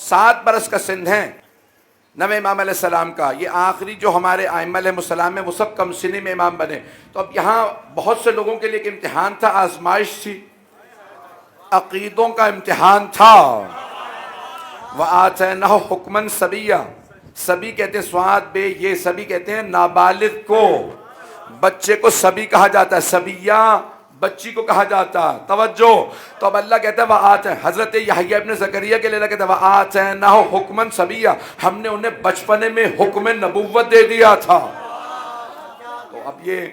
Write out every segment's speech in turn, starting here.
7 برس کا سن ہے نویں امام علیہ السلام کا. یہ آخری جو ہمارے ائمہ علیہ السلام ہیں وہ سب کم سنی میں امام بنے. تو اب یہاں بہت سے لوگوں کے لیے ایک امتحان تھا, آزمائش تھی, عقیدوں کا امتحان تھا. وَآتَيْنَاهُ حُكْمًا صَبِيًّا, صبی کہتے ہیں سواد بے, یہ صبی کہتے ہیں نابالغ کو, بچے کو صبی کہا جاتا ہے, صبیہ بچی کو کہا جاتا. توجہ. تو اب اللہ کہتا ہے وَآتَيْنَاهُ, حضرت یحییٰ ابن زکریا کے لیے اللہ کہتا ہے وَآتَيْنَاهُ حُكْمًا صَبِيًّا, ہم نے انہیں بچپنے میں حکم نبوت دے دیا تھا. تو اب یہ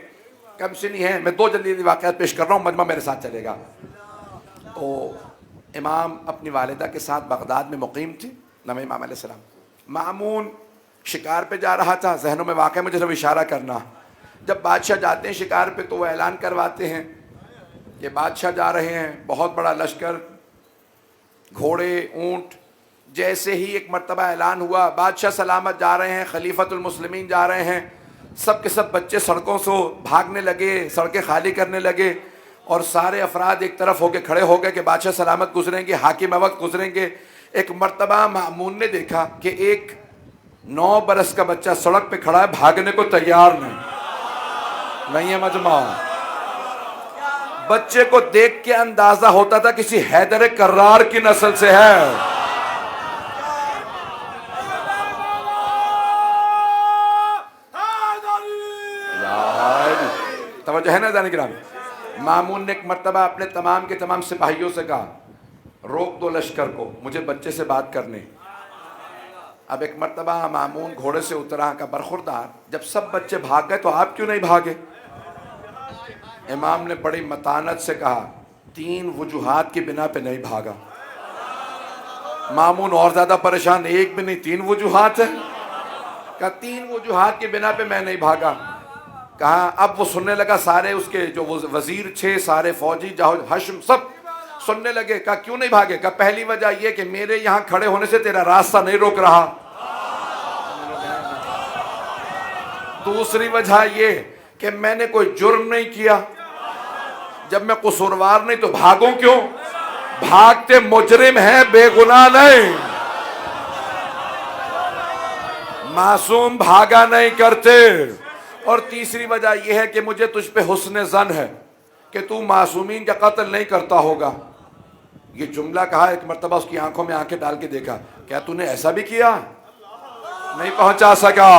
کم سنی ہے, میں 2 جلدی واقعات پیش کر رہا ہوں, مجمع میرے ساتھ چلے گا. تو امام اپنی والدہ کے ساتھ بغداد میں مقیم تھی, نویں امام علیہ السلام. مامون شکار پہ جا رہا تھا, ذہنوں میں واقع مجھے سب اشارہ کرنا. جب بادشاہ جاتے ہیں شکار پہ تو وہ اعلان کرواتے ہیں کہ بادشاہ جا رہے ہیں, بہت بڑا لشکر, گھوڑے, اونٹ. جیسے ہی ایک مرتبہ اعلان ہوا بادشاہ سلامت جا رہے ہیں, خلیفۃ المسلمین جا رہے ہیں, سب کے سب بچے سڑکوں سے بھاگنے لگے, سڑکیں خالی کرنے لگے, اور سارے افراد ایک طرف ہو کے کھڑے ہو گئے کہ بادشاہ سلامت گزریں گے, حاکم وقت گزریں گے. ایک مرتبہ مامون نے دیکھا کہ ایک 9 برس کا بچہ سڑک پہ کھڑا ہے, بھاگنے کو تیار نہیں ہے مجمع. بچے کو دیکھ کے اندازہ ہوتا تھا کسی حیدر کرار کی نسل سے ہے. توجہ ہے نا جانے کرام. مامون نے ایک مرتبہ اپنے تمام کے تمام سپاہیوں سے کہا روک دو لشکر کو, مجھے بچے سے بات کرنے. اب ایک مرتبہ مامون گھوڑے سے اترا, کا برخوردار جب سب بچے بھاگ گئے تو آپ کیوں نہیں بھاگے؟ امام نے بڑی متانت سے کہا 3 وجوہات کی بنا پہ نہیں بھاگا. مامون اور زیادہ پریشان, ایک بھی نہیں 3 وجوہات ہیں. کہا 3 وجوہات کی بنا پہ میں نہیں بھاگا. کہا اب وہ سننے لگا, سارے اس کے جو وزیر تھے, سارے فوجی حشم سب سننے لگے. کہا کیوں نہیں بھاگے؟ کہا پہلی وجہ یہ کہ میرے یہاں کھڑے ہونے سے تیرا راستہ نہیں روک رہا. دوسری وجہ یہ کہ میں نے کوئی جرم نہیں کیا, جب میں قصوروار نہیں تو بھاگوں کیوں؟ بھاگتے مجرم ہیں, بے گناہ نہیں. معصوم بھاگا نہیں کرتے. اور تیسری وجہ یہ ہے کہ مجھے تجھ پہ حسن ظن ہے کہ تو معصومین کا قتل نہیں کرتا ہوگا. یہ جملہ کہا, ایک مرتبہ اس کی آنکھوں میں آنکھیں ڈال کے دیکھا, کیا تو نے ایسا بھی کیا؟ نہیں پہنچا سکا.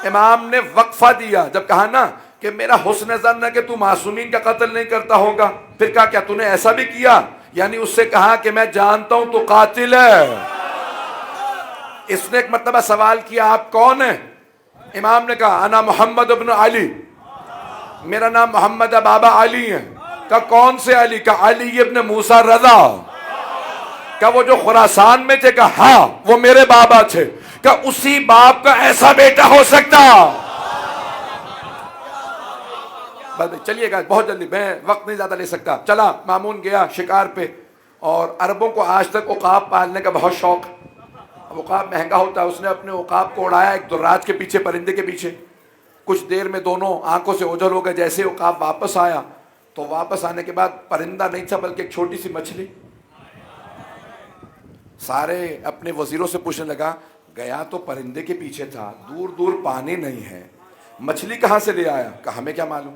امام نے وقفہ دیا, جب کہا نا کہ میرا حسن ظن ہے کہ تو معصومین کا قتل نہیں کرتا ہوگا, پھر کہا کیا تو نے ایسا بھی کیا؟ یعنی اس سے کہا کہ میں جانتا ہوں تو قاتل ہے. اس نے ایک مرتبہ سوال کیا آپ کون ہیں؟ امام نے کہا انا محمد ابن علی, میرا نام محمد بابا علی ہے. کہا کون سے علی؟ کہا علی ابن موسیٰ رضا. کہا وہ جو خراسان میں تھے؟ کہا ہاں وہ میرے بابا تھے. کہا اسی باپ کا ایسا بیٹا ہو سکتا؟ چلیے گا بہت جلدی, میں وقت نہیں زیادہ لے سکتا. چلا مامون گیا شکار پہ, اور عربوں کو آج تک عقاب پالنے کا بہت شوق. عقاب مہنگا ہوتا ہے, اس نے اپنے عقاب کو اڑایا ایک درات کے پیچھے, پرندے کے پیچھے. کچھ دیر میں دونوں آنکھوں سے اوجھل ہو گئے. جیسے عقاب واپس آیا تو واپس آنے کے بعد پرندہ نہیں تھا بلکہ ایک چھوٹی سی مچھلی. سارے اپنے وزیروں سے پوچھنے لگا, گیا تو پرندے کے پیچھے تھا, دور دور پانی نہیں ہے, مچھلی کہاں سے لے آیا؟ کہا ہمیں کیا معلوم.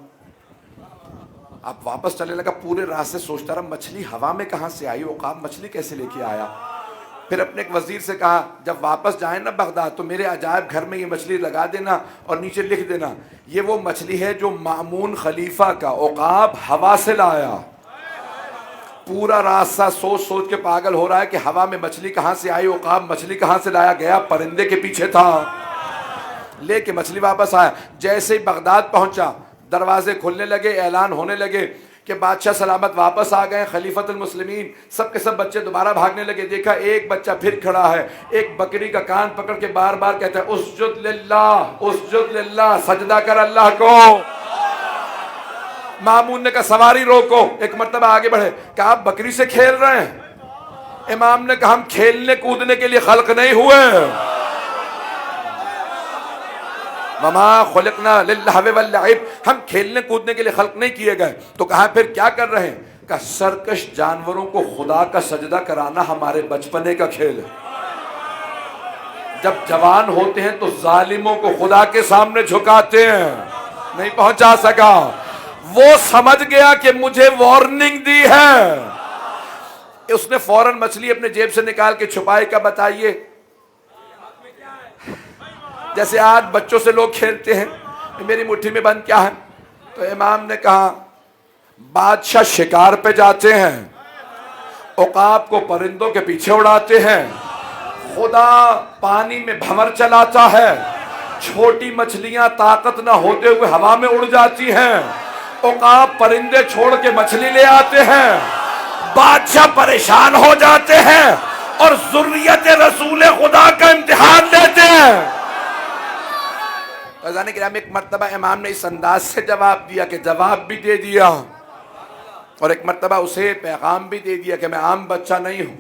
اب واپس چلنے لگا, پورے راستے سوچتا رہا مچھلی ہوا میں کہاں سے آئی, عقاب مچھلی کیسے لے کے آیا. پھر اپنے ایک وزیر سے کہا جب واپس جائیں نا بغداد تو میرے عجائب گھر میں یہ مچھلی لگا دینا اور نیچے لکھ دینا یہ وہ مچھلی ہے جو مامون خلیفہ کا عقاب ہوا سے لایا. پورا راستہ سوچ سوچ کے پاگل ہو رہا ہے کہ ہوا میں مچھلی کہاں سے آئی, عقاب مچھلی کہاں سے لایا, گیا پرندے کے پیچھے تھا, لے کے مچھلی واپس آیا. جیسے ہی بغداد پہنچا دروازے کھلنے لگے, اعلان ہونے لگے کہ بادشاہ سلامت واپس آ گئے, خلیفۃ المسلمین. سب کے سب بچے دوبارہ بھاگنے لگے. دیکھا ایک بچہ پھر کھڑا ہے, ایک بکری کا کان پکڑ کے بار بار کہتا ہے اسجد للہ, اسجد للہ, سجدہ کر اللہ کو. مامون نے کہا سواری روکو. ایک مرتبہ آگے بڑھے, کہ آپ بکری سے کھیل رہے ہیں؟ امام نے کہا ہم کھیلنے کودنے کے لیے خلق نہیں ہوئے. وما خلقنا للہو واللعب, ہم کھیلنے کودنے کے لیے خلق نہیں کیے گئے. تو کہا پھر کیا کر رہے ہیں؟ کہ سرکش جانوروں کو خدا کا سجدہ کرانا ہمارے بچپنے کا کھیل ہے. جب جوان ہوتے ہیں تو ظالموں کو خدا کے سامنے جھکاتے ہیں. نہیں پہنچا سکا. وہ سمجھ گیا کہ مجھے وارننگ دی ہے. اس نے فوراً مچھلی اپنے جیب سے نکال کے چھپائی. کا بتائیے جیسے آج بچوں سے لوگ کھیلتے ہیں میری مٹھی میں بند کیا ہے. تو امام نے کہا بادشاہ شکار پہ جاتے ہیں, عقاب کو پرندوں کے پیچھے اڑاتے ہیں, خدا پانی میں بھنور چلاتا ہے, چھوٹی مچھلیاں طاقت نہ ہوتے ہوئے ہوا میں اڑ جاتی ہیں, عقاب پرندے چھوڑ کے مچھلی لے آتے ہیں, بادشاہ پریشان ہو جاتے ہیں اور ذریت رسول خدا کا امتحان لیتے ہیں. فضان کرام ایک مرتبہ امام نے اس انداز سے جواب دیا کہ جواب بھی دے دیا, اور ایک مرتبہ اسے پیغام بھی دے دیا کہ میں عام بچہ نہیں ہوں,